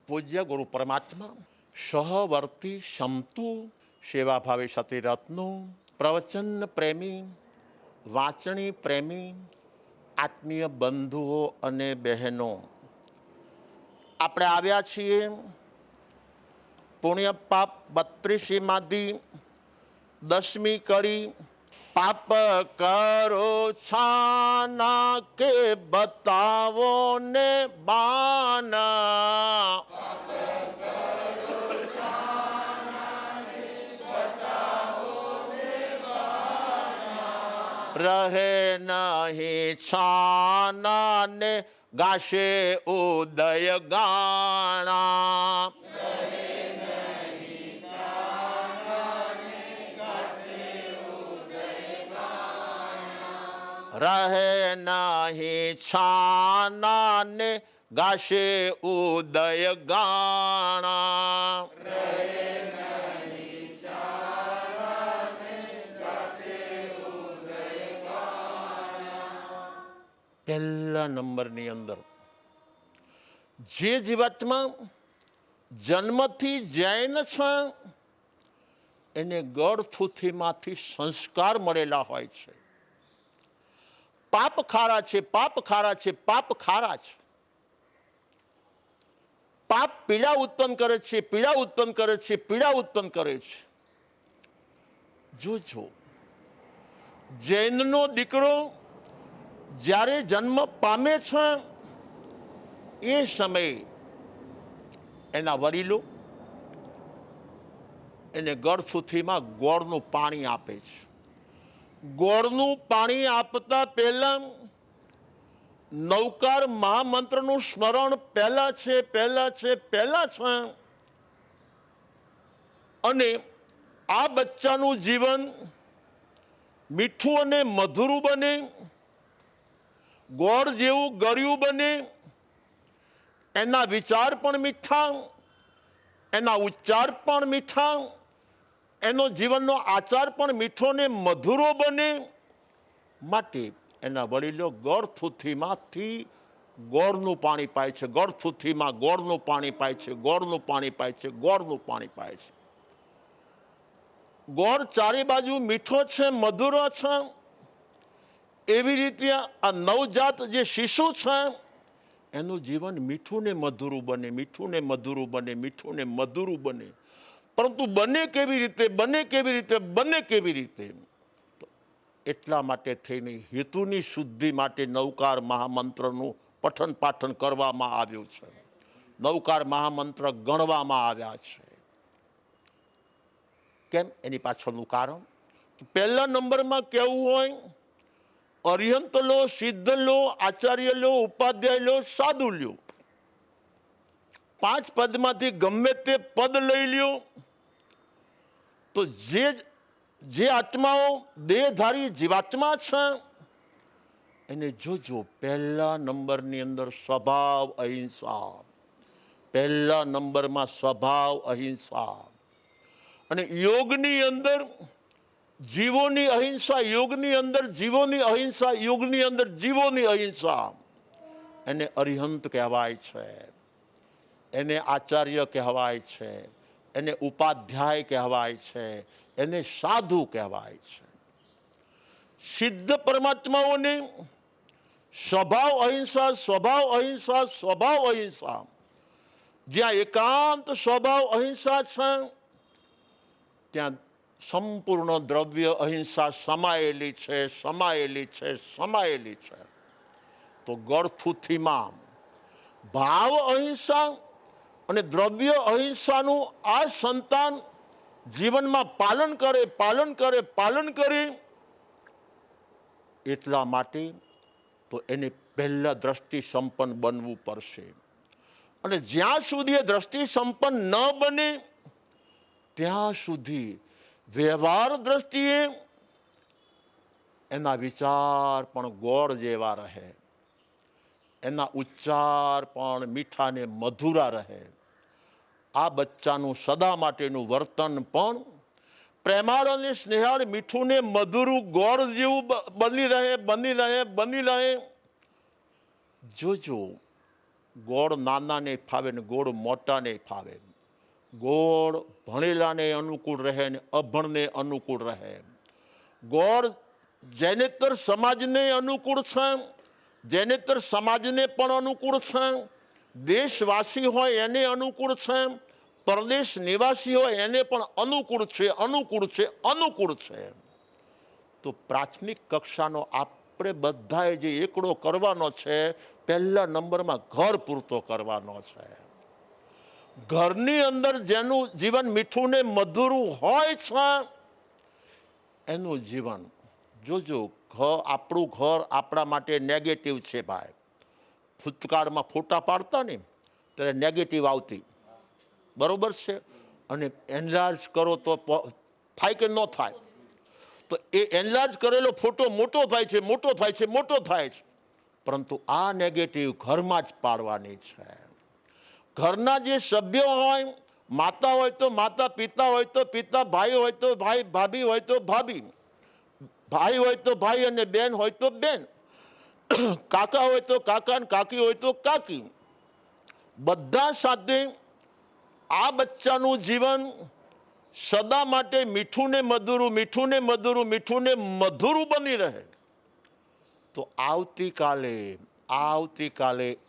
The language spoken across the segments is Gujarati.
પૂજ્ય ગુરુ પરમાત્મા સહવર્તી સમતુ સેવા ભાવે સતી રત્નો પ્રવચન પ્રેમી વાંચણી પ્રેમી આત્મીય બંધુઓ અને બહેનો, આપણે આવ્યા છીએ પુણ્ય પાપ 32માંથી 10મી કડી પાપ કરો છાના કે બતાવો ને બાના, રહે નહીં છાના ને ગાશે ઉદય ગાણા, રહે નહીં છાના ને ગાશે ઉદય ગાણા, પહેલા નંબરની અંદર જે જીવાત્મા જન્મથી જૈન છે એને ગળથુથીમાંથી સંસ્કાર મળેલા હોય છે. પાપ ખારા છે, પાપ ખારા છે, પાપ ખારા છે. પાપ પીડા ઉત્પન્ન કરે છે, પીડા ઉત્પન્ન કરે છે, પીડા ઉત્પન્ન કરે છે. જોજો, જૈનનો દીકરો જ્યારે જન્મ પામે છે એ સમયે એના વડીલો એને ગળથુથીમાં ગોળનું પાણી આપે છે. ગોળનું પાણી આપતા પહેલા નવકાર મહામંત્રનું સ્મરણ પહેલા છે, પહેલા છે, પહેલા છે. અને આ બચ્ચાનું જીવન મીઠું અને મધુરું બને, ગોળ જેવું ગળ્યું બને, એના વિચાર પણ મીઠા, એના ઉચ્ચાર પણ મીઠા, એનો જીવનનો આચાર પણ મીઠો ને મધુરો બને. માટે એના વડીલો ગળથુથીમાંથી ગોળનું પાણી પાય છે, ગળથુથીમાં ગોળનું પાણી પાય છે, ગોળનું પાણી પાય છે, ગોળનું પાણી પાય છે. ગોળ ચારે બાજુ મીઠો છે, મધુરો છે. એવી રીતે આ નવજાત જે શિશુ છે એનું જીવન મીઠું ને મધુરું બને, મીઠું ને મધુરું બને, મીઠું ને મધુરું બને. પરંતુ બને કેવી રીતે, બને કેવી રીતે, બને કેવી રીતે? એટલા માટે થઈને હેતુની શુદ્ધિ માટે નવકાર મહામંત્રનું પઠન પાઠન કરવામાં આવ્યું છે. નવકાર મહામંત્ર ગણવામાં આવ્યા છે. કેમ? એની પાછળનું કારણ પહેલા નંબરમાં કેવું હોય, અરિહંત લો, સિદ્ધ લો, આચાર્ય લો, ઉપાધ્યાય લો, સાધુ લ્યો. 5 પદમાંથી ગમે તે પદ લઈ લ્યો તો જે આત્માઓ દેહધારી જીવાત્મા છે એને જોજો પહેલા નંબરની અંદર સ્વભાવ અહિંસા, પહેલા નંબરમાં સ્વભાવ અહિંસા. અને યોગની અંદર જીવોની અહિંસા, યોગની અંદર જીવોની અહિંસા, યોગની અંદર જીવોની અહિંસા. એને અરિહંત કહેવાય છે, એને આચાર્ય કહેવાય છે, એને ઉપાધ્યાય કહેવાય છે, એને સાધુ કહેવાય છે. સિદ્ધ પરમાત્માઓને સ્વભાવ અહિંસા, સ્વભાવ અહિંસા, સ્વભાવ અહિંસા. જ્યાં એકાંત સ્વભાવ અહિંસા છે ત્યાં સંપૂર્ણ દ્રવ્ય અહિંસા સમાયેલી છે, સમાયેલી છે, સમાયેલી છે. તો ગળથુથીમાં ભાવ અહિંસા અને દ્રવ્ય અહિંસાનું આ સંતાન જીવનમાં પાલન કરે, પાલન કરે, પાલન કરે. એટલા માટે તો એને પહેલા દ્રષ્ટિ સંપન્ન બનવું પડશે. અને જ્યાં સુધી એ દ્રષ્ટિ સંપન્ન ન બને ત્યાં સુધી વ્યવહાર દ્રષ્ટિએ એના વિચાર પણ ગોળ જેવા રહે, એના ઉચ્ચાર પણ મીઠા ને મધુરા રહે. આ બચ્ચાનું સદા માટેનું વર્તન પણ પ્રેમાળ અને સ્નેહાળ, મીઠું ને મધુરું ગોળ જેવું બની રહે, બની રહે, બની રહે. જોજો, ગોળ નાનાને ફાવે ને ગોળ મોટાને ફાવે. ગોળ ભણેલાને અનુકૂળ રહે ને અભણને અનુકૂળ રહે. ગોળ જૈનેતર સમાજને અનુકૂળ છે, જૈનેતર સમાજને પણ અનુકૂળ છે, દેશવાસી હોય એને અનુકૂળ છે, પરદેશ નિવાસી હોય એને પણ અનુકૂળ છે, અનુકૂળ છે, અનુકૂળ છે. તો પ્રાથમિક કક્ષાનો આપણે બધાએ જે એકડો કરવાનો છે, પહેલા નંબરમાં ઘર પૂરતો કરવાનો છે. ઘરની અંદર જેનું જીવન મીઠું ને મધુરું હોય છે એનું જીવન જોજો. આપણું ઘર આપણા માટે નેગેટિવ છે ભાઈ. ભૂતકાળમાં ફોટા પાડતા ને ત્યારે નેગેટિવ આવતી, બરોબર છે, અને એનલાર્જ કરો તો થાય કે ન થાય. તો એ એનલાર્જ કરેલો ફોટો મોટો થાય છે, મોટો થાય છે, મોટો થાય છે. પરંતુ આ નેગેટિવ ઘરમાં જ પાડવાની છે. ઘરના જે સભ્યો હોય, માતા હોય તો માતા, પિતા હોય તો પિતા, ભાઈ હોય તો ભાઈ, ભાભી હોય તો ભાભી, ભાઈ હોય તો ભાઈ અને બેન હોય તો બેન, કાકા હોય તો કાકા, કાકી હોય તો કાકી, બધા સાથે આ બચ્ચાનું જીવન સદા માટે મીઠું ને મધુરું, મીઠું ને મધુરું, મીઠું ને મધુરું બની રહે. તો આવતીકાલે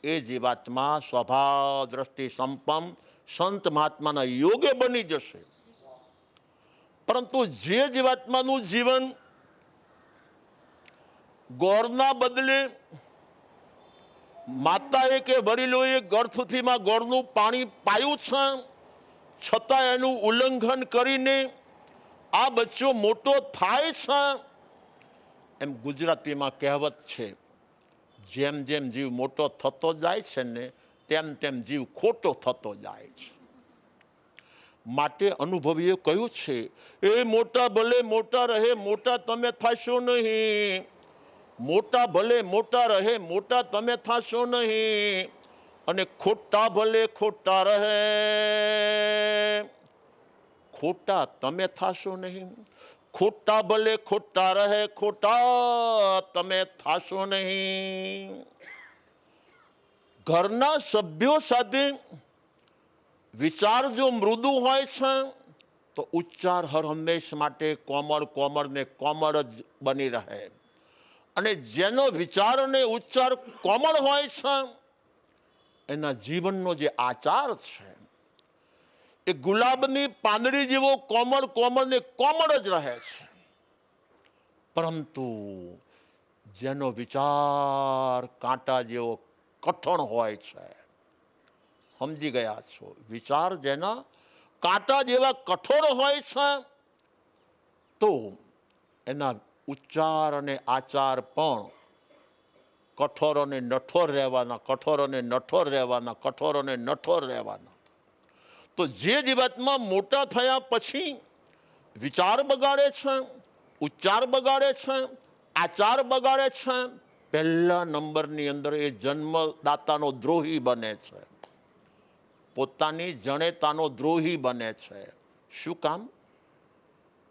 એ જીવાત્મા સ્વભાવ દ્રષ્ટિ સંપન્ન સંત મહાત્માના યોગે બની જશે. પરંતુ જે જીવાત્માનું જીવન ગોળના બદલે માતાએ કે વડીલોએ ગળથુથીમાં ગોળનું પાણી પાયું છે, છતાં એનું ઉલ્લંઘન કરીને આ બચ્ચો મોટો થાય છે. એમ ગુજરાતીમાં કહેવત છે, જેમ જેમ જીવ મોટો થતો જાય છે ને તેમ તેમ જીવ ખોટો થતો જાય છે. માટે અનુભવીએ કહ્યું છે, એ મોટા ભલે મોટા રહે, મોટા તમે થશો નહીં. મોટા ભલે મોટા રહે, મોટા તમે થશો નહીં. અને ખોટા ભલે ખોટા રહે, ખોટા તમે થશો નહીં. ખોટા ભલે ખોટા રહે, ખોટા તમે થશો નહીં. ઘરના સભ્યો સાથે વિચાર જો મૃદુ હોય છે તો ઉચ્ચાર હર હંમેશ માટે કોમળ ને કોમળ જ બની રહે. અને જેનો વિચાર અને ઉચ્ચાર કોમળ હોય છે એના જીવનનો જે આચાર છે એ ગુલાબની પાંદડી જેવો કોમળ ને કોમળ જ રહે છે. પરંતુ જેનો વિચાર કાંટા જેવો કઠણ હોય છે, સમજી ગયા છો? વિચાર જેના કાંટા જેવા કઠોર હોય છે તો એના ઉચ્ચાર અને આચાર પણ કઠોર અને નઠોર રહેવાના, કઠોર અને નઠોર રહેવાના, કઠોર અને નઠોર રહેવાના. તો જે જીવાતમાં મોટા થયા પછી વિચાર બગાડે છે, ઉચ્ચાર બગાડે છે, આચાર બગાડે છે, પહેલા નંબરની અંદર એ જન્મદાતાનો દ્રોહી બને છે, પોતાની જણેતાનો દ્રોહી બને છે. શું કામ?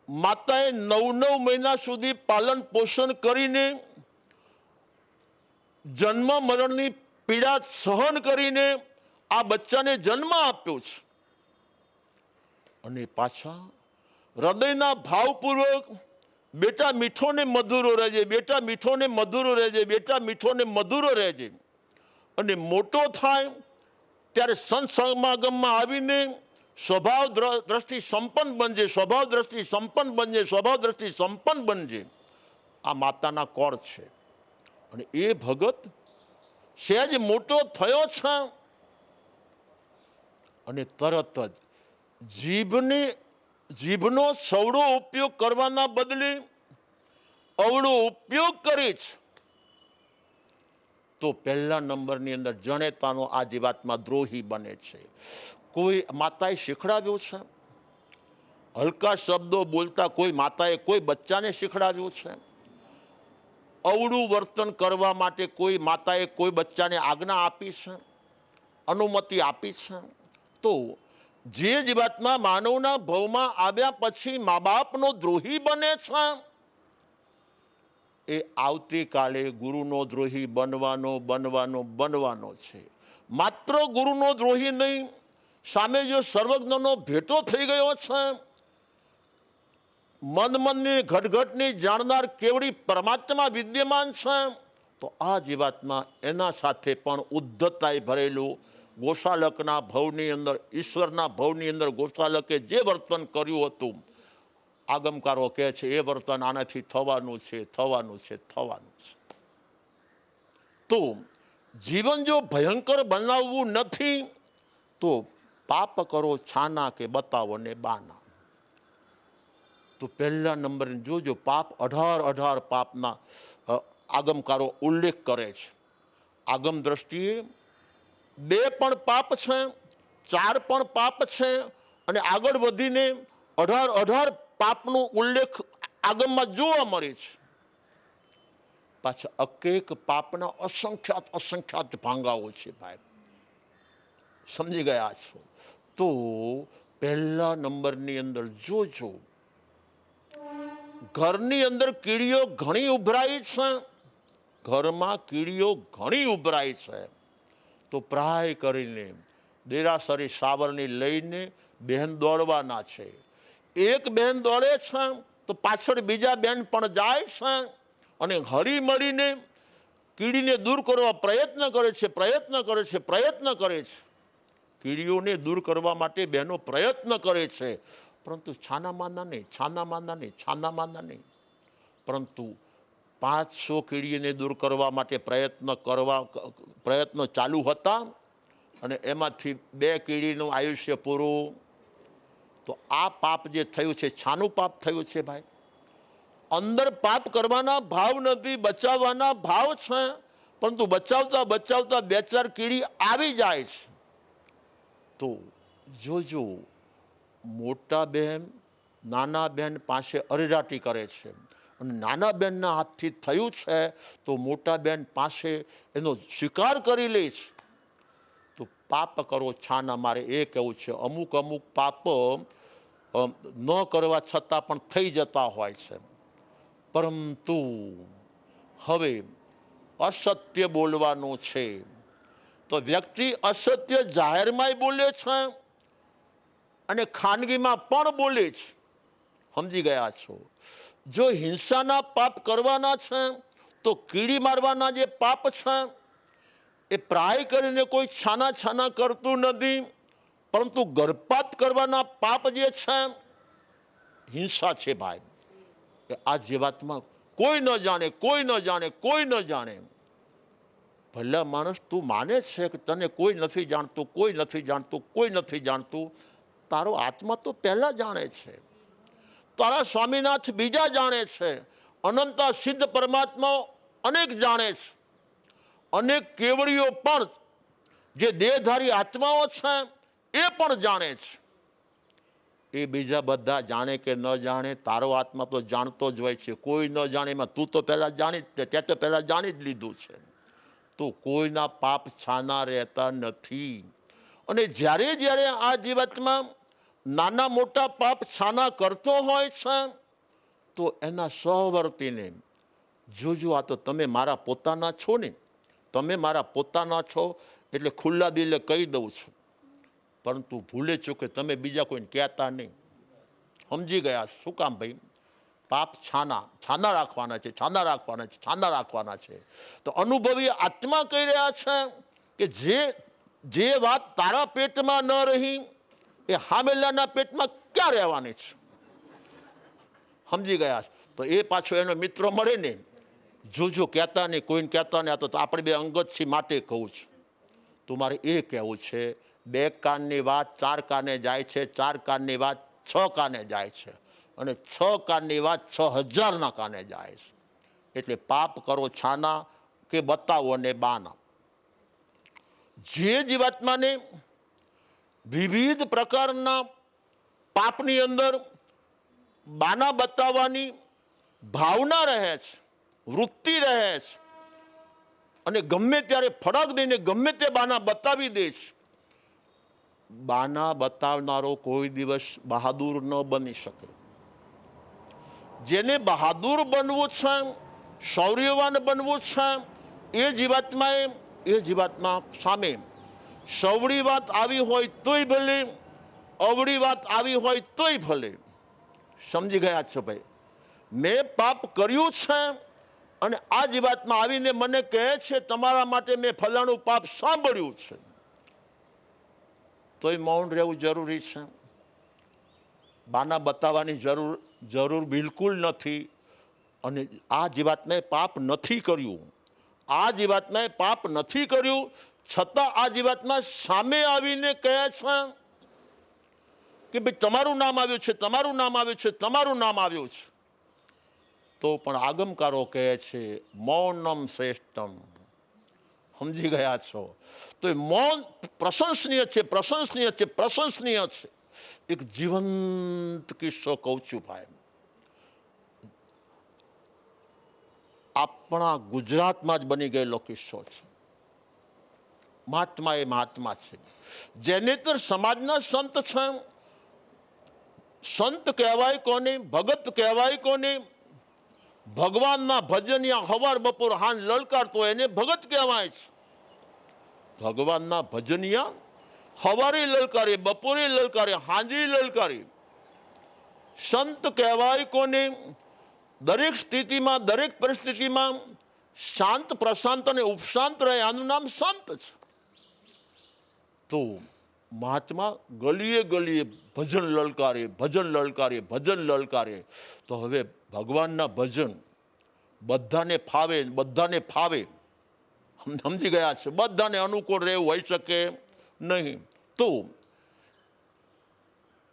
માતાએ 9 મહિના સુધી પાલન પોષણ કરીને જન્મ મરણની પીડા સહન કરીને આ બચ્ચાને જન્મ આપ્યો છે. અને પાછા હૃદયના ભાવપૂર્વક બેટા મીઠો ને મધુરો રહેજે, બેટા મીઠો ને મધુરો રહેજે, બેટા મીઠો ને મધુરો રહેજે. અને મોટો થાય ત્યારે સંત સમાગમમાં આવીને સ્વભાવ દ્રષ્ટિ સંપન્ન બનજે, સ્વભાવ દ્રષ્ટિ સંપન્ન બનજે, સ્વભાવ દ્રષ્ટિ સંપન્ન બનજે. આ માતાના કોળ છે. અને એ ભગત સહેજ મોટો થયો છે અને તરત જ જીભનો સવડો ઉપયોગ કરવાના બદલે અવળો ઉપયોગ કરે છે. તો પહેલા નંબરની અંદર જણેતાનો આ જીવાતમાં દ્રોહી બને છે. કોઈ માતાએ શીખડાવ્યો છે? હલકા શબ્દો બોલતા કોઈ માતાએ કોઈ બચ્ચાને શીખડાવ્યો છે? અવળું વર્તન કરવા માટે કોઈ માતાએ કોઈ બચ્ચાને આજ્ઞા આપી છે, અનુમતિ આપી છે? તો જે જીવાતમાં માનવના ભવમાં આવ્યા પછી મા બાપનો દ્રોહી બને છે એ આવતીકાલે ગુરુનો દ્રોહી બનવાનો છે. માત્ર ગુરુનો દ્રોહી નહીં, સામે જો સર્વજ્ઞનો ભેટો થઈ ગયો છે, મનની ઘટઘટની જાણનાર કેવડી પરમાત્મા વિદ્યમાન છે, તો આ જીવાત્મા એના સાથે પણ ઉદ્ધતાએ ભરેલું ગોશાલકના ભવની અંદર, ઈશ્વરના ભવની અંદર ગોશાલકે જે વર્તન કર્યું હતું, આગમકારો કહે છે એ વર્તન આનાથી થવાનું છે, થવાનું છે, થવાનું છે. તો જીવન જો ભયંકર બનાવવું નથી તો પાપ કરો છાના કે બતાવો ને બાના. તો પહેલા નંબર જોજો, પાપ 18 પાપના આગમકારો ઉલ્લેખ કરે છે. આગમ દ્રષ્ટિએ 2 પણ પાપ છે, 4 પણ પાપ છે, અને આગળ વધીને 18 પાપનો ઉલ્લેખ આગમમાં જોવા મળે છે. પાછા અકેક પાપના અસંખ્યાત ભાંગાઓ છે ભાઈ, સમજી ગયા છો? તો પહેલા નંબરની અંદર જોજો, ઘરની અંદર કીડીઓ ઘણી ઉભરાઈ છે, ઘરમાં કીડીઓ ઘણી ઉભરાઈ છે, તો પ્રાય કરીને દેરાસરી સાવરણી લઈને બહેન દોડવાના છે. એક બહેન દોડે છે તો પાછળ બીજા બહેન પણ જાય છે, અને હળી મળીને કીડીને દૂર કરવા પ્રયત્ન કરે છે, પ્રયત્ન કરે છે, પ્રયત્ન કરે છે. કીડીઓને દૂર કરવા માટે બહેનો પ્રયત્ન કરે છે, પરંતુ છાનામાના નહીં, છાનામાના નહીં, છાનામાના નહીં. પરંતુ 500 કીડીને દૂર કરવા માટે પ્રયત્નો ચાલુ હતા, અને એમાંથી 2 કીડીનું આયુષ્ય પૂરું. તો આ પાપ જે થયું છે, છાનું પાપ થયું છે ભાઈ. અંદર પાપ કરવાના ભાવ નથી, બચાવવાના ભાવ છે, પરંતુ બચાવતા બચાવતા 2-4 કીડી આવી જાય છે. તો જોજો, મોટા બહેન નાના બહેન પાસે અરેરાટી કરે છે, અને નાના બહેનના હાથથી થયું છે તો મોટા બહેન પાસે એનો સ્વીકાર કરી લે છે. તો પાપ કરો છાના, મારે એ કહેવું છે. અમુક પાપ ન કરવા છતાં પણ થઈ જતા હોય છે, પરંતુ હવે અસત્ય બોલવાનું છે. તો વ્યક્તિ અસત્ય જાહેરમાં બોલે છે અને ખાનગીમાં પણ બોલે છે, સમજી ગયા છો? જો હિંસાના પાપ કરવાના છે તો કીડી મારવાના જે પાપ છે એ પ્રાય કરીને કોઈ છાના કરતું નથી, પરંતુ ગર્ભપાત કરવાના પાપ જે છે હિંસા છે ભાઈ. આ જીવાતમાં કોઈ ન જાણે, કોઈ ન જાણે, કોઈ ન જાણે. ભલા માણસ, તું માને છે કે તને કોઈ નથી જાણતું, કોઈ નથી જાણતું, કોઈ નથી જાણતું? તારો આત્મા તો પહેલા જાણે છે, તારા સ્વામીનાથ બીજા જાણે છે, અનંતા સિદ્ધ પરમાત્માઓ અનેક જાણે છે, અનેક કેવડીઓ પણ જે દેહધારી આત્માઓ છે એ પણ જાણે છે. એ બીજા બધા જાણે કે ન જાણે, તારો આત્મા તો જાણતો જ હોય છે. કોઈ ન જાણે એમાં તું તો પહેલા તે તો પહેલા જાણી જ લીધું છે. તો કોઈના પાપ છાના રહેતા નથી. અને જ્યારે આ જીવાતમાં નાના મોટા પાપ છાના કરતો હોય છે તો એના સહવર્તીને જોજો, આ તો તમે મારા પોતાના છો ને, તમે મારા પોતાના છો એટલે ખુલ્લા દિલે કહી દઉં છું, પરંતુ ભૂલે ચૂકે તમે બીજા કોઈને કહેતા નહીં. સમજી ગયા? શું કામ ભાઈ? પાપ છાના રાખવાના છે, છાના રાખવાના છે, છાના રાખવાના છે. તો અનુભવી આત્મા કહી રહ્યા છે કે જે વાત તારા પેટમાં ન રહી એ હામેલાના પેટમાં ક્યાં રહેવાની છે? સમજી ગયા? તો એ પાછો એનો મિત્ર મળે ને, જોજો, કહેતા નહીં, કોઈને કહેતા નહીં. આ તો આપણે 2 અંગત છીએ માટે કહું છું. તો મારે એ કહેવું છે, 2 કાનની વાત 4 કાને જાય છે, 4 કાનની વાત 6 કાને જાય છે, અને 6 કાનની વાત 6000ના કાને જાય છે. એટલે પાપ કરો છાના કે બતાવો ને બાના. જે જીવાત્માને વિવિધ પ્રકારના પાપની અંદર બાના બતાવવાની ભાવના રહે છે, વૃત્તિ રહે છે, અને ગમે ત્યારે ફડક દઈને ગમે તે બાના બતાવી દે છે. બાના બતાવનારો કોઈ દિવસ બહાદુર ન બની શકે. જેને બહાદુર બનવું છે, શૌર્યવાન બનવું છે, એ જીવાત્મા સામે સવડી વાત આવી હોય તોય ભલે, અવળી વાત આવી હોય તોય ભલે. સમજી ગયા છો ભાઈ? મેં પાપ કર્યું છે અને આ જીવાતમાં આવીને મને કહે છે તમારા માટે મેં ફલાણું પાપ સાંભળ્યું છે, તોય મૌન રહેવું જરૂરી છે. બાના બતાવવાની જરૂર બિલકુલ નથી. અને આ જીવાતને પાપ નથી કર્યું, આ જીવાતને પાપ નથી કર્યું, છતાં આ જીવાતમાં સામે આવીને કહે છે કે ભાઈ તમારું નામ આવ્યું છે, તમારું નામ આવ્યું છે, તમારું નામ આવ્યું છે. તો પણ આગમકારો કહે છે મૌનમ શ્રેષ્ઠમ. સમજી ગયા છો? તો એ મૌન પ્રશંસનીય છે, પ્રશંસનીય છે, પ્રશંસનીય છે. એક જીવંત કિસ્સો કહું છું ભાઈ. આપણા ગુજરાતમાં જ બની ગયેલો કિસ્સો છે. મહાત્મા એ મહાત્મા છે, જેનેતર સમાજના સંત છે. સંત કહેવાય કોને? ભગત કહેવાય કોને? ભગવાનના ભજનિયા હવાર બપોર હાંજ લલકારતો એને ભગત કહેવાય છે. ભગવાનના ભજનિયા હવારે લલકારે, બપોરે લલકારે, હાંજે લલકારે. સંત કહેવાય કોને? દરેક સ્થિતિમાં, દરેક પરિસ્થિતિમાં શાંત, પ્રશાંત અને ઉપશાંત રહે, આનું નામ સંત છે. તો મહાત્મા ગલીએ ગલીએ ભજન લલકારે, ભજન લલકારે, ભજન લલકારે. તો હવે ભગવાનના ભજન બધાને ફાવે, બધાને ફાવે. સમજી ગયા છે? બધાને અનુકૂળ રહેવું હોઈ શકે નહીં. તો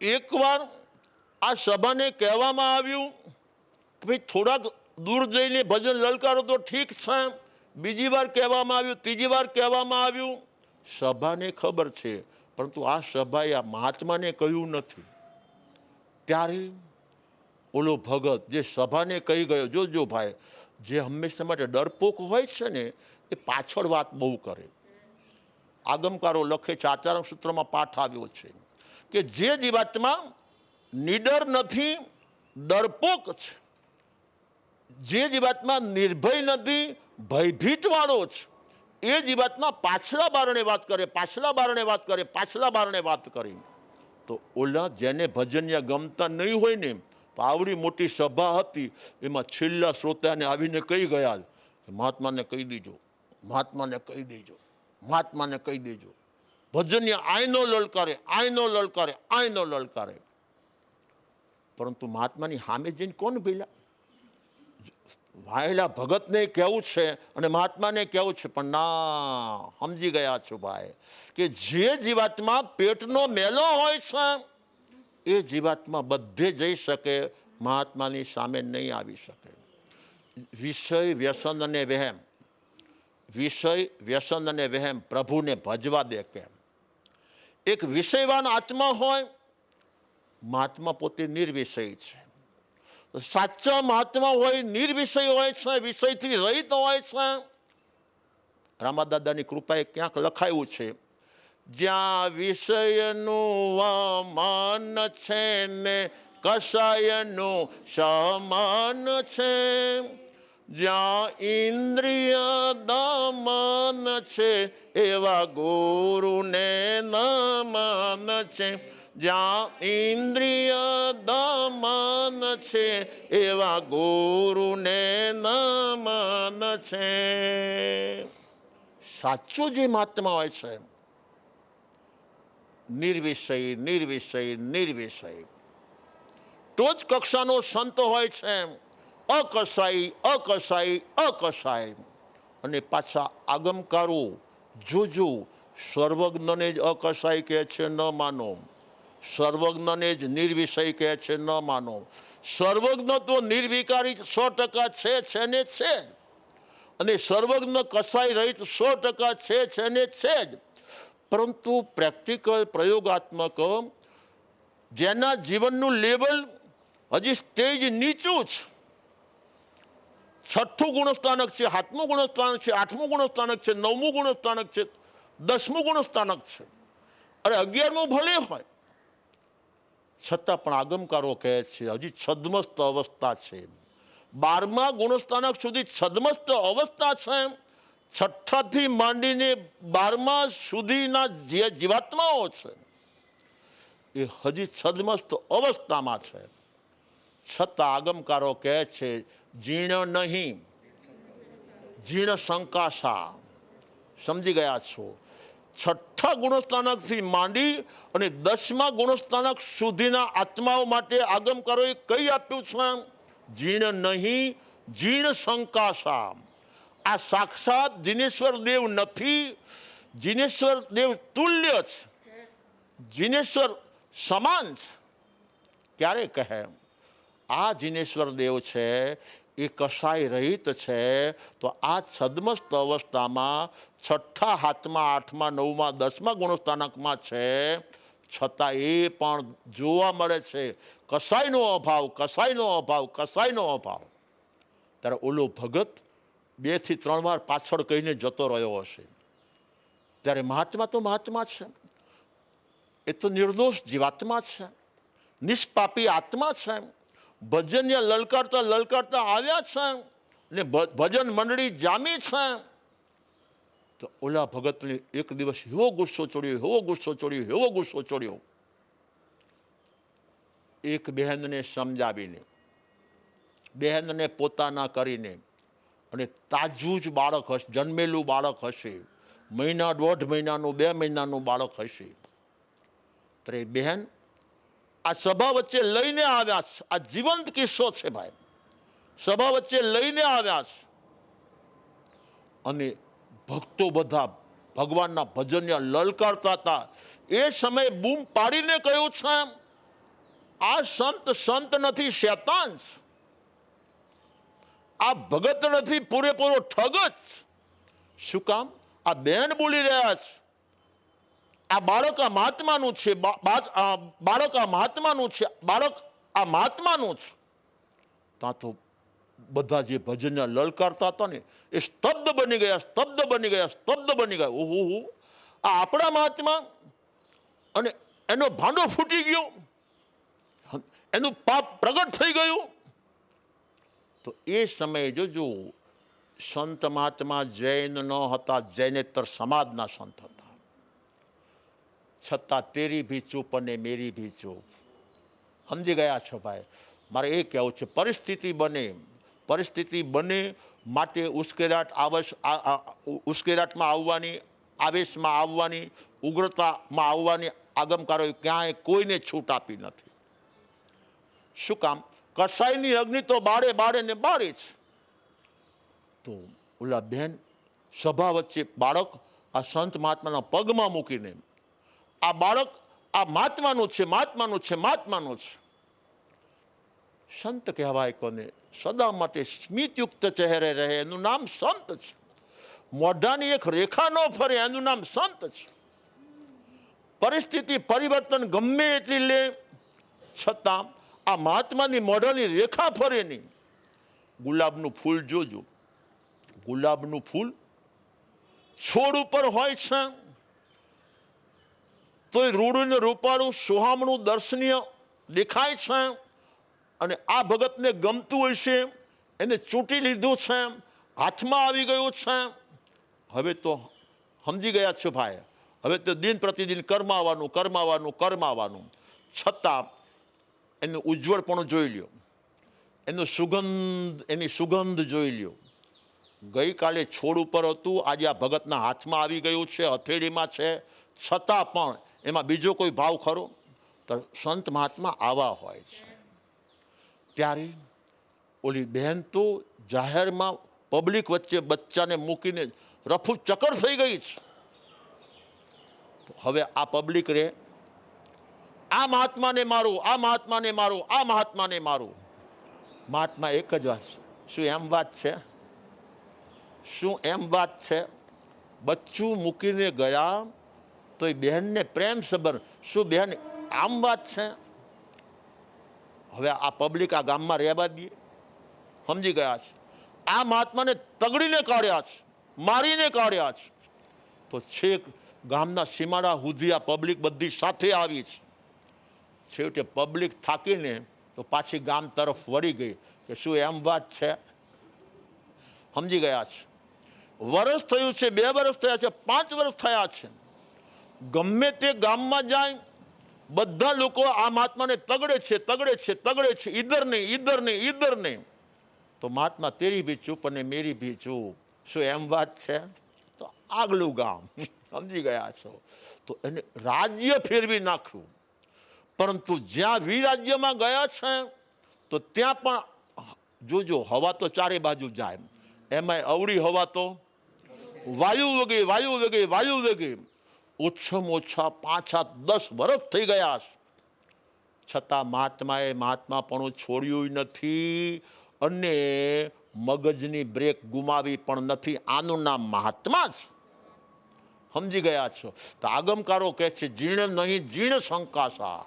એકવાર આ સભાને કહેવામાં આવ્યું કે ભાઈ થોડાક દૂર જઈને ભજન લલકારો તો ઠીક છે. બીજી વાર કહેવામાં આવ્યું, ત્રીજી વાર કહેવામાં આવ્યું. સભાને ખબર છે, પરંતુ આ સભાએ આ મહાત્માને કહ્યું નથી. ત્યારે ઓલો ભગત જે સભાને કહી ગયો, જોજો ભાઈ, જે હંમેશા માટે ડરપોક હોય છે ને એ પાછળ વાત બહુ કરે. આગમકારો લખે છે, આચાર્ય સૂત્રમાં પાઠ આવ્યો છે કે જે જીવાતમાં નિડર નથી, ડરપોક છે, જે જીવાતમાં નિર્ભય નથી, ભયભીત વાળો છે, એ જીવાતમાં પાછલા બારણે વાત કરે, પાછલા બારણે વાત કરે, પાછલા બારણે વાત કરી. તો ઓલા જેને ભજનિયા ગમતા નહીં હોય ને, તો આવડી મોટી સભા હતી, એમાં છેલ્લા શ્રોતાને આવીને કહી ગયા, મહાત્માને કહી દેજો, મહાત્માને કહી દેજો, મહાત્માને કહી દેજો. ભજનિયા આયનો લલકારે, આયનો લલકારે, આયનો લલકારે. પરંતુ મહાત્માની સામે જઈને કોણ ભેલા? વાયેલા ભગતને કહેવું છે અને મહાત્માને કહેવું છે, પણ ના, સમજી ગયા છો ભાઈ કે જે જીવાતમાં પેટનો મેલો હોય છે એ જીવાતમાં બધે જઈ શકે, મહાત્માની સામે નહીં આવી શકે. વિષય, વ્યસન અને વહેમ, વિષય, વ્યસન અને વહેમ પ્રભુને ભજવા દે કેમ? એક વિષયવાન આત્મા હોય, મહાત્મા પોતે નિર્વિષય છે. સાચા મહાત્મા હોય, નિર્વિષય હોય છે, વિષયથી રહિત હોય છે. રામાદાદાની કૃપાએ ક્યાંક લખાયું છે, જ્યાં વિષયનું માન છે ને કષાયનું સમાન છે, જ્યાં ઇન્દ્રિય દમન છે એવા ગુરુને નમન છે, જ્યાં ઇન્દ્રિય દમન છે એવા ગુરુને નમન છે. સાચો જે મહાત્મા હોય છે, નિર્વિષય, નિર્વિષય, નિર્વિષય. ટોચ કક્ષાનો સંત હોય છે, અકસાઈ, અકસાઈ, અકસાઈ. અને પાછા આગમકારો જોજો, સર્વજ્ઞને જ અકસાઈ કહે છે, ન માનો. સર્વજ્ઞને જ નિર્વિષય કહે છે, ન માનો. સર્વજ્ઞ તો નિર્વિકારી 100% છે ને છે જ, અને સર્વજ્ઞ કસાઈ રહિત 100% છે ને છે જ. પરંતુ પ્રેક્ટિકલ, પ્રયોગાત્મક, જેના જીવનનું લેવલ હજી સ્ટેજ નીચું છે, 6થું ગુણસ્થાનક છે, 7મું ગુણસ્થાનક છે, 8મું ગુણસ્થાનક છે, 9મું ગુણસ્થાનક છે, 10મું ગુણસ્થાનક છે, અરે 11મું ભલે હોય, છતાં પણ આગમકારો કહે છે હજી છદ્મસ્ત અવસ્થા છે. 12મા ગુણસ્થાનક સુધી છદ્મસ્ત અવસ્થા છે, છઠ્ઠાથી માંડીને 12મા સુધીના જે જીવાત્માઓ છે એ હજી છદ્મસ્ત અવસ્થામાં છે. છતાં આગમકારો કહે છે જીર્ણ નહીં, જીર્ણ શંકાશા. સમજી ગયા છો? છઠ્ઠા ગુણસ્થાનકથી માંડી અને 10મા ગુણસ્થાનક સુધીના આત્માઓ માટે આગમકારોએ કઈ આપ્યું છે? જીર્ણ નહીં, જીર્ણ શંકાશા. આ સાક્ષાત જીનેશ્વર દેવ નથી, જીનેશ્વર દેવ તુલ્ય છે, જીનેશ્વર સમાન છે. ક્યારે કહે આ જીનેશ્વર દેવ છે એ કસાય રહિત છે, તો આ છદ્મસ્ત અવસ્થામાં છઠ્ઠા, 7મા, 8મા, 9મા, 10મા ગુણસ્થાનકમાં છે, છતાં એ પણ જોવા મળે છે કસાયનો અભાવ, કસાયનો અભાવ, કસાયનો અભાવ. ત્યારે ઓલો ભગત 2 થી 3 વાર પાછળ કહીને જતો રહ્યો હશે. ત્યારે મહાત્મા તો મહાત્મા છે, એ તો નિર્દોષ જીવાત્મા છે, નિષ્પાપી આત્મા છે. ભજન્ય લલકારતા લલકારતા આવ્યા છે ને ભજન મંડળી જામી છે. તો ઓલા ભગતને એક દિવસ એવો ગુસ્સો ચડ્યો, એવો ગુસ્સો ચડ્યો, એવો ગુસ્સો ચડ્યો. એક બહેનને સમજાવીને, બહેનને પોતાના કરીને, અને તાજું જ બાળક હશે, જન્મેલું બાળક હશે, મહિના, 1.5 મહિનાનું, 2 મહિનાનું બાળક હશે. તો એ બહેન આ સભા વચ્ચે લઈને આવ્યા છે. આ જીવંત કિસ્સો છે ભાઈ. સભા વચ્ચે લઈને આવ્યા છે અને ભક્તો બધા ભગવાનના ભજન્ય લલકારતા હતા. એ સમયે બૂમ પાડીને કહ્યું છે આ સંત નથી, શૈતાન છે. આ ભગત નથી, પૂરેપૂરો ઠગ જ. શું કામ? આ બેન બોલી રહ્યા છે આ બાળક આ મહાત્માનું છે, બાળક આ મહાત્માનું છે, બાળક આ મહાત્માનું છે. ત્યાં તો બધા જે ભજન લલકારતા હતા ને એ સ્તબ્ધ બની ગયા, સ્તબ્ધ બની ગયા, સ્તબ્ધ બની ગયા. ઓહો, આ આપણા મહાત્મા! અને એનો ભાંડો ફૂટી ગયો, એનું પાપ પ્રગટ થઈ ગયું. તો એ સમયે જોજો, સંત મહાત્મા જૈન ન હતા, જૈનેતર સમાજના સંત હતા. છતાં તેરી ભી ચૂપ અને મેરી ભી ચૂપ. સમજી ગયા છો ભાઈ? મારે એ કહેવું છે, પરિસ્થિતિ બને માટે ઉશ્કેરાટમાં આવવાની, આવેશમાં આવવાની, ઉગ્રતામાં આવવાની આગમકારોએ ક્યાંય કોઈને છૂટ આપી નથી. શું કામ? કસાયની અગ્નિ તો બાળે બાળે ને બાળે છે. તો ઓલા બહેન સભા વચ્ચે બાળક આ સંત મહાત્માના પગમાં મૂકીને, આ બાળક આ મહાત્માનું છે, મહાત્માનું છે, મહાત્માનું છે. સંત કહેવાય કોને? સદા માટે સ્મિતયુક્ત ચહેરે રહે એનું નામ સંત છે. મોઢાની એક રેખા ન ફરે એનું નામ સંત છે. પરિસ્થિતિ પરિવર્તન ગમે એટલી લે, છતાં આ મહાત્માની મોઢાની રેખા ફરે નહીં. ગુલાબનું ફૂલ જોજો, ગુલાબનું ફૂલ છોડ ઉપર હોય છે તો એ રૂડું ને રૂપાળું, સુહામણું, દર્શનીય દેખાય છે. અને આ ભગતને ગમતું હોય છે, એને ચૂંટી લીધું છે, હાથમાં આવી ગયું છે. હવે તો સમજી ગયા છો ભાઈ, હવે તો દિન પ્રતિદિન કર્માવાનું, કર્માવાનું, કર્માવાનું. છતાં એનું ઉજ્જવળપણું જોઈ લ્યો, એની સુગંધ જોઈ લ્યો. ગઈકાલે છોડ ઉપર હતું, આજે આ ભગતના હાથમાં આવી ગયું છે, હથેળીમાં છે. છતાં પણ એમાં બીજો કોઈ ભાવ ખરો? તો સંત મહાત્મા આવા હોય છે. ત્યારે ઓલી બહેન તો જાહેરમાં પબ્લિક વચ્ચે બચ્ચાને મૂકીને રફુ ચક્કર થઈ ગઈ છે. હવે આ પબ્લિક રે, આ મહાત્માને મારું, આ મહાત્માને મારું, આ મહાત્માને મારું. મહાત્મા એક જ વાત છે. શું એમ વાત છે? શું એમ વાત છે? બચ્ચું મૂકીને ગયા તો એ બહેનને પ્રેમ સબર. શું બહેન આમ વાત છે? હવે આ પબ્લિક આ ગામમાં રહેવા દઈએ? સમજી ગયા છે. આ મહાત્માને તગડીને કાઢ્યા છે, મારીને કાઢ્યા છે. તો છેક ગામના સીમાડા સુધી આ પબ્લિક બધી સાથે આવી છે. છેવટે પબ્લિક થાકીને તો પાછી ગામ તરફ વળી ગઈ કે શું એમ વાત છે? સમજી ગયા છે. વર્ષ થયું છે, 2 વર્ષ થયા છે, 5 વર્ષ થયા છે, ગમે તે ગામમાં જાય બધા લોકો આ મહાત્માને તગડે છે, તગડે છે, તગડે છે, ઈધર નહીં, ઈધર નહીં, ઈધર નહીં. તો મહાત્મા તેરી ભી ચૂપ અને મેરી ભી ચૂપ. શું એમ વાત છે? તો આગલું ગામ સમજી ગયા છો. તો એને રાજ્ય ફેરવી નાખ્યું. પરંતુ જ્યાં વિરાજ્યમાં ગયા છે તો ત્યાં પણ જોજો હવા તો ચારે બાજુ જાય, એમાં અવળી હવા તો વાયુ વગે, વાયુ વગે, વાયુ વગે. ઓછામાં ઓછા 5-10 વર્ષ થઈ ગયા છે, છતાં મહાત્માએ મહાત્માપણું છોડ્યું નથી અને મગજની બ્રેક ગુમાવી પણ નથી. આનું નામ મહાત્મા છે. સમજી ગયા છો? તો આગમકારો કહે છે જીર્ણ નહીં જીર્ણ શંકાશા,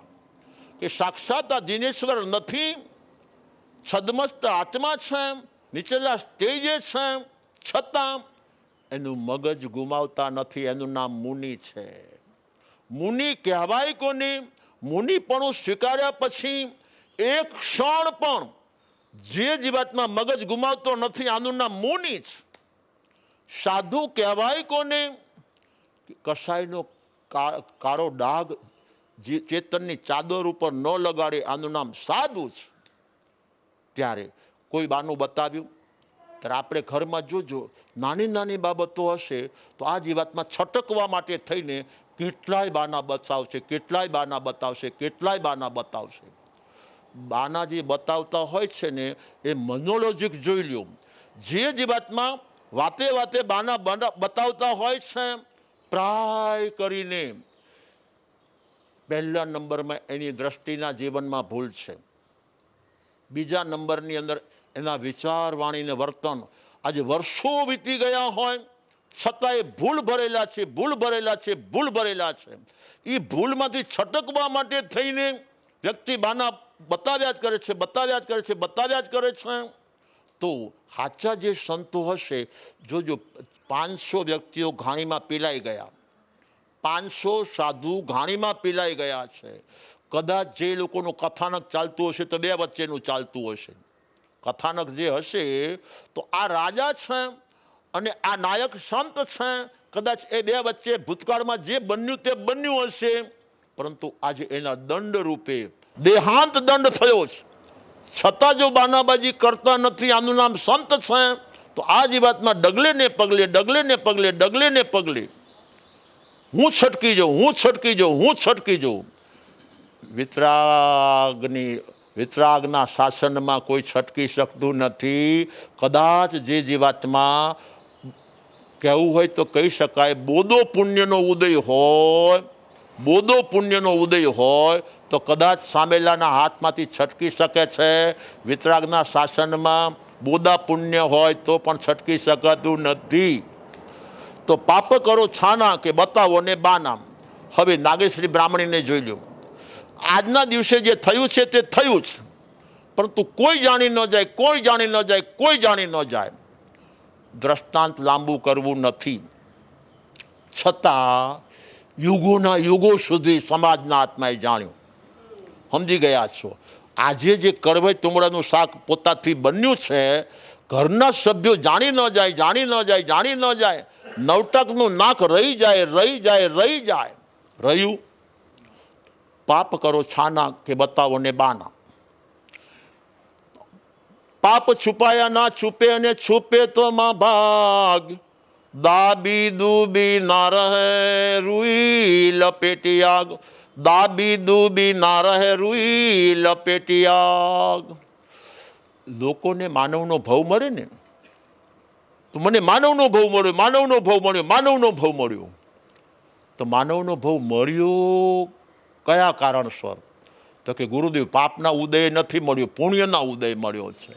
કે સાક્ષાત આ દિનેશ્વર નથી, છદમસ્ત આત્મા છે, નીચેલા સ્ટેજે છે, છતાં એનું મગજ ગુમાવતા નથી. એનું નામ મુનિ છે. મુનિ કહેવાય કોને? મુનિપણું સ્વીકાર્યા પછી એક ક્ષણ પણ જે જીવાતમાં મગજ ગુમાવતો નથી, આનું નામ મુનિ છે. સાધુ કહેવાય કોને? કસાયનો કાળો ડાઘ ચેતનની ચાદર ઉપર ન લગાડે, આનું નામ સાધુ છે. ત્યારે કોઈ બાનું બતાવ્યું ત્યારે આપણે ઘરમાં જોજો, નાની નાની બાબતો હશે તો આ જીવાતમાં છટકવા માટે થઈને કેટલાય બાના બતાવશે, કેટલાય બાના બતાવશે, કેટલાય બાના બતાવશે. બાના જે બતાવતા હોય છે ને એ મોનોલોજિક જોઈ લ્યો. જે જીવાતમાં વાતે વાતે બાના બતાવતા હોય છે, પ્રાય કરીને પહેલા નંબરમાં એની દ્રષ્ટિના જીવનમાં ભૂલ છે. બીજા નંબરની અંદર એના વિચાર, વાણી ને વર્તન. આજે વર્ષો વીતી ગયા હોય છતાં એ ભૂલ ભરેલા છે, ભૂલ ભરેલા છે, ભૂલ ભરેલા છે. એ ભૂલમાંથી છટકવા માટે થઈને વ્યક્તિ બાના બતાવ્યા જ કરે છે, બતાવ્યા જ કરે છે, બતાવ્યા જ કરે છે. તો સાચા જે સંતો હશે, જોજો 500 વ્યક્તિઓ ઘાણીમાં પીલાઈ ગયા, 500 સાધુ ઘાણીમાં પીલાઈ ગયા છે. કદાચ જે લોકોનું કથાનક ચાલતું હશે તો 2 વચ્ચેનું ચાલતું હશે. કથાનક જે હશે તો આ રાજા છે અને આ નાયક સંત છે, કદાચ એ 2 વચ્ચે ભૂતકાળમાં જે બન્યું તે બન્યું હશે, પરંતુ આજે એના દંડ રૂપે દેહાંત દંડ થયો છે. છતાં જો બાનાબાજી કરતા નથી, આનું નામ સંત છે. તો આ જ વાતમાં ડગલે ને પગલે, ડગલે ને પગલે, ડગલે ને પગલે હું છટકી જાઉં, હું છટકી જાઉં, હું છટકી જાઉં. વિતરાગના શાસનમાં કોઈ છટકી શકતું નથી. કદાચ જે જીવાતમાં કહેવું હોય તો કહી શકાય બોધો પુણ્યનો ઉદય હોય, બોધો પુણ્યનો ઉદય હોય તો કદાચ સામેલાના હાથમાંથી છટકી શકે છે. વિતરાગના શાસનમાં બોધા પુણ્ય હોય તો પણ છટકી શકાતું નથી. તો પાપ કરો છાના કે બતાવો ને બાના. હવે નાગેશ્રી બ્રાહ્મણીને જોઈ લો. આજના દિવસે જે થયું છે તે થયું છે, પરંતુ કોઈ જાણી ન જાય, કોઈ જાણી ન જાય, કોઈ જાણી ન જાય. દ્રષ્ટાંત લાંબુ કરવું નથી, છતાં યુગોના યુગો સુધી સમાજના આત્માએ જાણ્યું. સમજી ગયા છો? આજે જે કડવાઈ તુમડાનું શાક પોતાથી બન્યું છે, ઘરના સભ્યો જાણી ન જાય, જાણી ન જાય, જાણી ન જાય, 9ટકનું નાક રહી જાય, રહી જાય, રહી જાય. રહ્યું પાપ કરો છાના કે બતાવો ને બાના. પાપ છુપાયા ના છુપે અને છુપે તો માં ભાગ. દાબી દૂબી ના રહે રૂઈ લપેટી આગ. દાબી દૂબી ના રહે રૂઈ લપેટી આગ. લોકોને માનવનો ભાવ મળે ને, તો મને માનવનો ભાવ મળ્યો, માનવનો ભાવ મળ્યો, માનવનો ભાવ મળ્યો. તો માનવનો ભાવ મળ્યો કયા કારણસર? તો કે ગુરુદેવ પાપના ઉદય નથી મળ્યો, પુણ્યના ઉદય મળ્યો છે.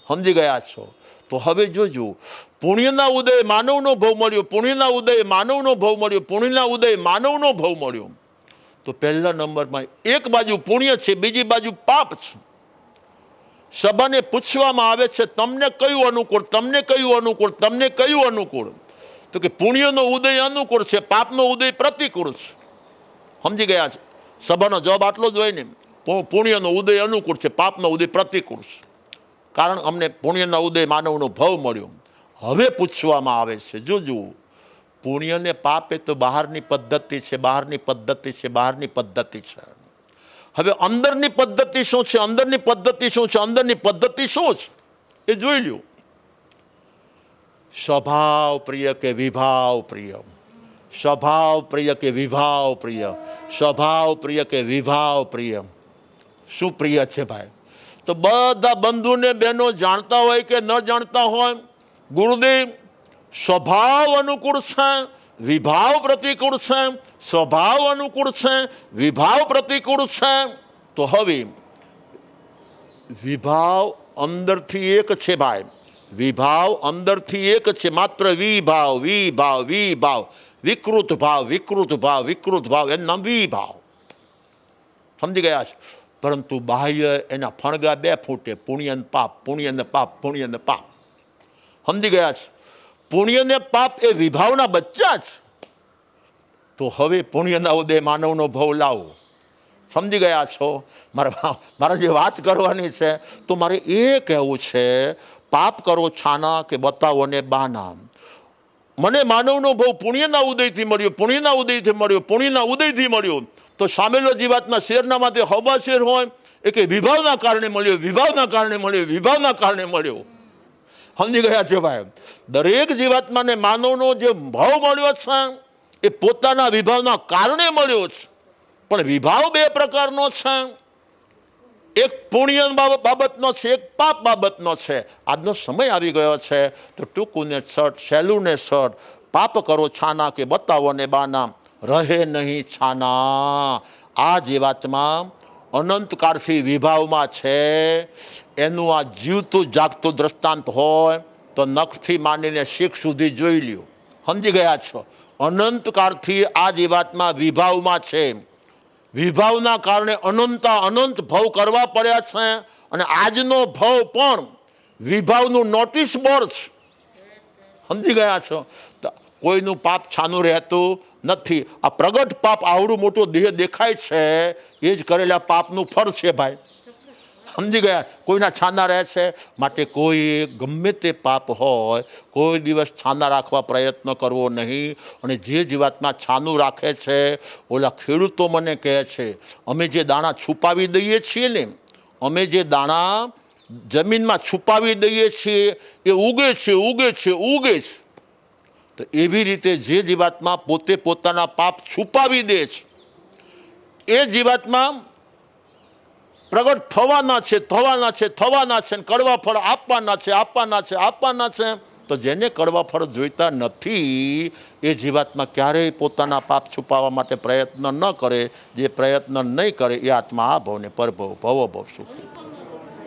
સમજી ગયા છો? તો હવે જોજો, પુણ્યના ઉદય માનવનો ભાવ મળ્યો, પુણ્યના ઉદય માનવનો ભાવ મળ્યો, પુણ્યના ઉદય માનવનો ભાવ મળ્યો. તો પહેલા નંબરમાં એક બાજુ પુણ્ય છે, બીજી બાજુ પાપ છે. સભાને પૂછવામાં આવે છે તમને કયું અનુકૂળ, તમને કયું અનુકૂળ, તમને કયું અનુકૂળ? તો કે પુણ્યનો ઉદય અનુકૂળ છે, પાપનો ઉદય પ્રતિકૂળ છે. સમજી ગયા છે? સભાનો જવાબ આટલો જ હોય ને, પુણ્યનો ઉદય અનુકૂળ છે, પાપનો ઉદય પ્રતિકૂળ છે. કારણ અમને પુણ્યના ઉદય માનવનો ભાવ મળ્યો. હવે પૂછવામાં આવે છે, જોજો પુણ્ય ને પાપ એ તો બહારની પદ્ધતિ છે, બહારની પદ્ધતિ છે, બહારની પદ્ધતિ છે. હવે અંદરની પદ્ધતિ શું છે, અંદરની પદ્ધતિ શું છે, અંદરની પદ્ધતિ શું છે એ જોઈ લ્યો. સ્વભાવ પ્રિય કે વિભાવ પ્રિય, સ્વભાવ પ્રિય કે વિભાવ પ્રિય, સ્વભાવ પ્રિય કે વિભાવ પ્રિય. શું પ્રિય છે ભાઈ? તો બધા બંધુને બહેનો જાણતા હોય કે ન જાણતા હોય, ગુરુદેવ સ્વભાવ અનુકૂળ છે, વિભાવ પ્રતિકૂળ છે, સ્વભાવ અનુકૂળ છે, વિભાવ પ્રતિકૂળ છે. તો હવે વિભાવ અંદરથી એક છે ભાઈ, વિભાવ અંદરથી એક છે, માત્ર વિભાવ વિભાવ વિભાવ, વિકૃત ભાવ વિકૃત ભાવ વિકૃત ભાવ, એનું નામ વિભાવ. સમજી ગયા છે? પરંતુ બાહ્ય એના ફણગા 2 ફૂટે, પુણ્ય ને પાપ, પુણ્ય ને પાપ, પુણ્ય ને પાપ. સમજી ગયા છે? પુણ્ય ને પાપ એ વિભાવના બચ્ચા છે. તો હવે પુણ્યના ઉદય માનવનો ભવ લાવો. સમજી ગયા છો? મારે જે વાત કરવાની છે, તો મારે એ કહેવું છે, પાપ કરો છાના કે બતાવો ને બાના. મને માનવનો ભવ પુણ્યના ઉદયથી મળ્યો, પુણ્યના ઉદયથી મળ્યો, પુણ્યના ઉદયથી મળ્યો. તો સામેલો જીવાતના શેરના માટે હવા શેર હોય એ કે વિભાવના કારણે મળ્યો, વિભાવના કારણે મળ્યો, વિભાવના કારણે મળ્યો. સમજી ગયા છે ભાઈ? દરેક જીવાત્માને માનવનો જે ભાવ મળ્યો છે એ પોતાના વિભાવના કારણે મળ્યો છે. પણ વિભાવ 2 પ્રકારનો છે, એક પુણ્ય બાબતનો છે, એક પાપ બાબતનો છે. આજનો સમય આવી ગયો છે તો ટૂંકું ને છટ, સહેલું ને છટ, પાપ કરો છાના કે બતાવો ને બાના, રહે નહીં છાના. આ જીવાત્મા અનંતકાળથી વિભાવમાં છે. એનું આ જીવતું જાગતું દ્રષ્ટાંત હોય તો નખથી માંડીને શીખ સુધી જોઈ લ્યો. સમજી ગયા છો? અનંતકાળથી આ જીવાત્મા વિભાવમાં છે. વિભાવના કારણે અનંત ભવ કરવા પડ્યા છે. અને આજનો ભવ પણ વિભાવનું નોટિસ બોર્ડ છે. સમજી ગયા છો? કોઈનું પાપ છાનું રહેતું નથી. આ પ્રગટ પાપ આવડું મોટું દેહ દેખાય છે, એ જ કરેલા પાપનું ફળ છે ભાઈ. સમજી ગયા? કોઈના છાના રહે છે. માટે કોઈ ગમે તે પાપ હોય, કોઈ દિવસ છાના રાખવા પ્રયત્ન કરવો નહીં. અને જે જીવાતમાં છાનું રાખે છે, ઓલા ખેડૂતો મને કહે છે, અમે જે દાણા છુપાવી દઈએ છીએ ને, અમે જે દાણા જમીનમાં છુપાવી દઈએ છીએ એ ઉગે છે, ઉગે છે, ઉગે છે. તો એવી રીતે જે જીવાતમાં પોતે પોતાના પાપ છુપાવી દે છે, એ જીવાતમાં પ્રગટ થવાના છે, થવાના છે, થવાના છે, કડવા ફળ આપવાના છે, આપવાના છે, આપવાના છે. તો જેને કડવા ફળ જોઈતા નથી એ જીવાત્મા ક્યારેય પોતાના પાપ છુપાવવા માટે પ્રયત્ન ન કરે. જે પ્રયત્ન નહીં કરે એ આત્મા આ ભવને પરભવ ભવો ભવ સુખી.